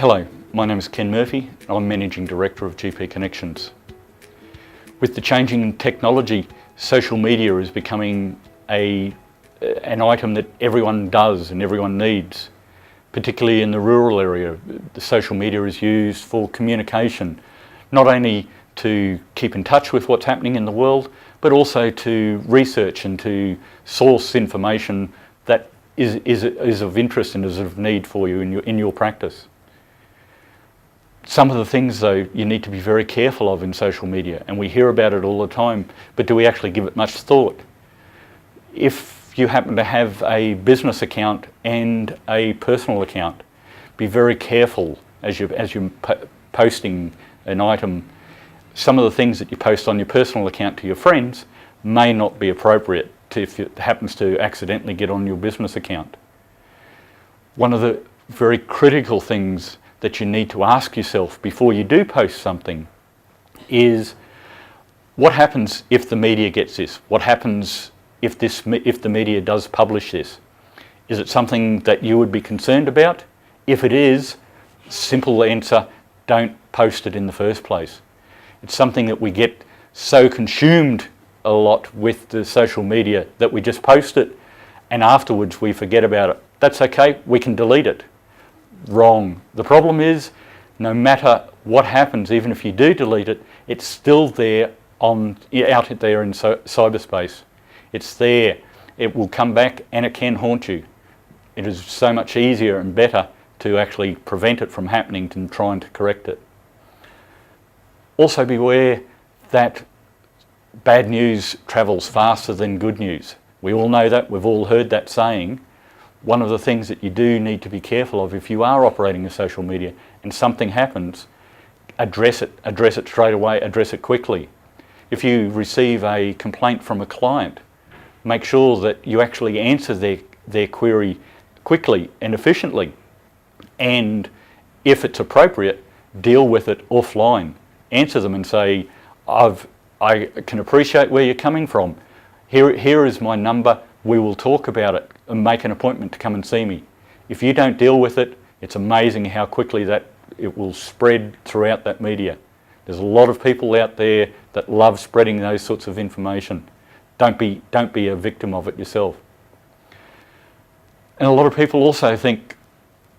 Hello, my name is Ken Murphy. I'm Managing Director of GP Connections. With the changing technology, social media is becoming an item that everyone does and everyone needs. Particularly in the rural area, the social media is used for communication, not only to keep in touch with what's happening in the world, but also to research and to source information that is of interest and is of need for you in your practice. Some of the things, though, you need to be very careful of in social media, and we hear about it all the time, but do we actually give it much thought? If you happen to have a business account and a personal account, be very careful as you're posting an item. Some of the things that you post on your personal account to your friends may not be appropriate if it happens to accidentally get on your business account. One of the very critical things that you need to ask yourself before you do post something is, what happens if the media gets this? What happens if the media does publish this? Is it something that you would be concerned about? If it is, simple answer, don't post it in the first place. It's something that we get so consumed a lot with the social media that we just post it and afterwards we forget about it. That's okay, we can delete it. Wrong. The problem is, no matter what happens, even if you do delete it, it's still there out there in cyberspace. It's there. It will come back and it can haunt you. It is so much easier and better to actually prevent it from happening than trying to correct it. Also beware that bad news travels faster than good news. We all know that. We've all heard that saying. One of the things that you do need to be careful of if you are operating a social media and something happens, address it straight away, address it quickly. If you receive a complaint from a client, make sure that you actually answer their query quickly and efficiently. And if it's appropriate, deal with it offline. Answer them and say, I can appreciate where you're coming from. Here is my number. We will talk about it and make an appointment to come and see me. If you don't deal with it, it's amazing how quickly that it will spread throughout that media. There's a lot of people out there that love spreading those sorts of information. Don't be a victim of it yourself. And a lot of people also think,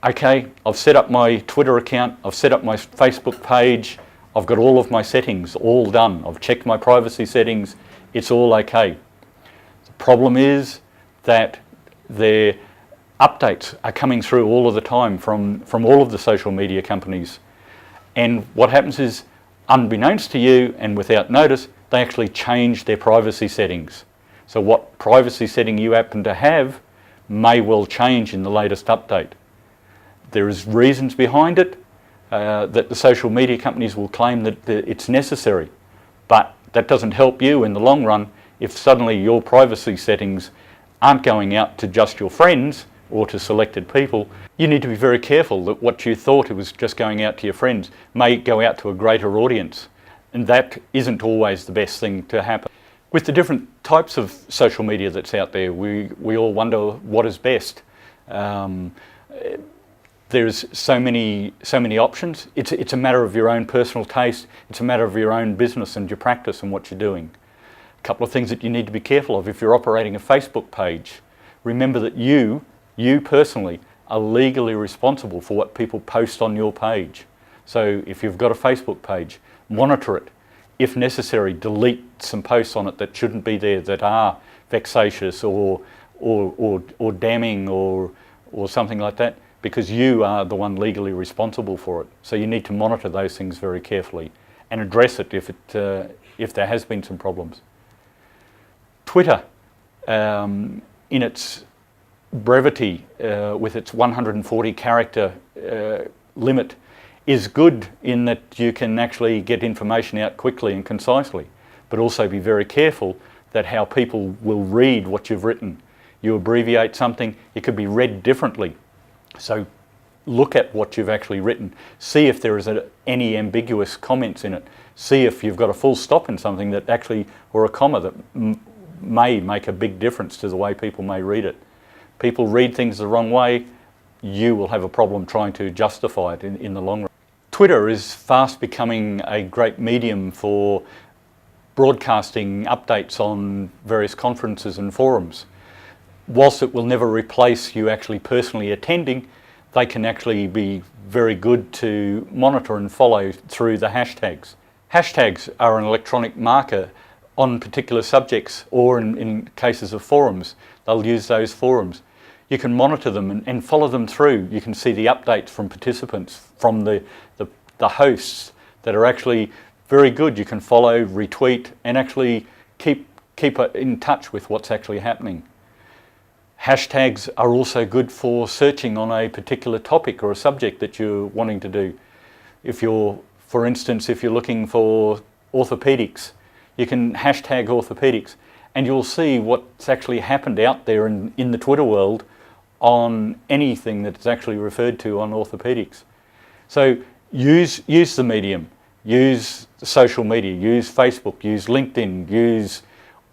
okay, I've set up my Twitter account, I've set up my Facebook page, I've got all of my settings all done, I've checked my privacy settings, it's all okay. The problem is that their updates are coming through all of the time from all of the social media companies. And what happens is, unbeknownst to you and without notice, they actually change their privacy settings. So what privacy setting you happen to have may well change in the latest update. There is reasons behind it that the social media companies will claim that it's necessary, but that doesn't help you in the long run if suddenly your privacy settings aren't going out to just your friends or to selected people. You need to be very careful that what you thought it was just going out to your friends may go out to a greater audience, and that isn't always the best thing to happen. With the different types of social media that's out there, we all wonder what is best. There's so many options. It's a matter of your own personal taste. It's a matter of your own business and your practice and what you're doing. A couple of things that you need to be careful of. If you're operating a Facebook page, remember that you personally are legally responsible for what people post on your page. So if you've got a Facebook page, monitor it. If necessary, delete some posts on it that shouldn't be there, that are vexatious or damning or something like that, because you are the one legally responsible for it. So you need to monitor those things very carefully and address it if there has been some problems. Twitter, in its brevity, with its 140 character limit, is good in that you can actually get information out quickly and concisely, but also be very careful that how people will read what you've written. You abbreviate something, it could be read differently. So look at what you've actually written. See if there is any ambiguous comments in it. See if you've got a full stop in something that actually, or a comma that may make a big difference to the way people may read it. People read things the wrong way. you will have a problem trying to justify it in the long run. Twitter is fast becoming a great medium for broadcasting updates on various conferences and forums. Whilst it will never replace you actually personally attending, they can actually be very good to monitor and follow through the hashtags. Hashtags are an electronic marker on particular subjects, or in cases of forums, they'll use those forums. You can monitor them and follow them through. You can see the updates from participants, from the hosts that are actually very good. You can follow, retweet, and actually keep in touch with what's actually happening. Hashtags are also good for searching on a particular topic or a subject that you're wanting to do. For instance, if you're looking for orthopedics, you can hashtag orthopedics and you'll see what's actually happened out there in the Twitter world on anything that's actually referred to on orthopedics. So use the medium, use social media, use Facebook, use LinkedIn, use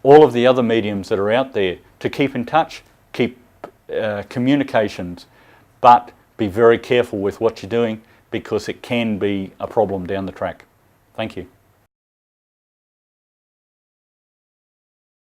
all of the other mediums that are out there to keep in touch, keep communications, but be very careful with what you're doing because it can be a problem down the track. Thank you.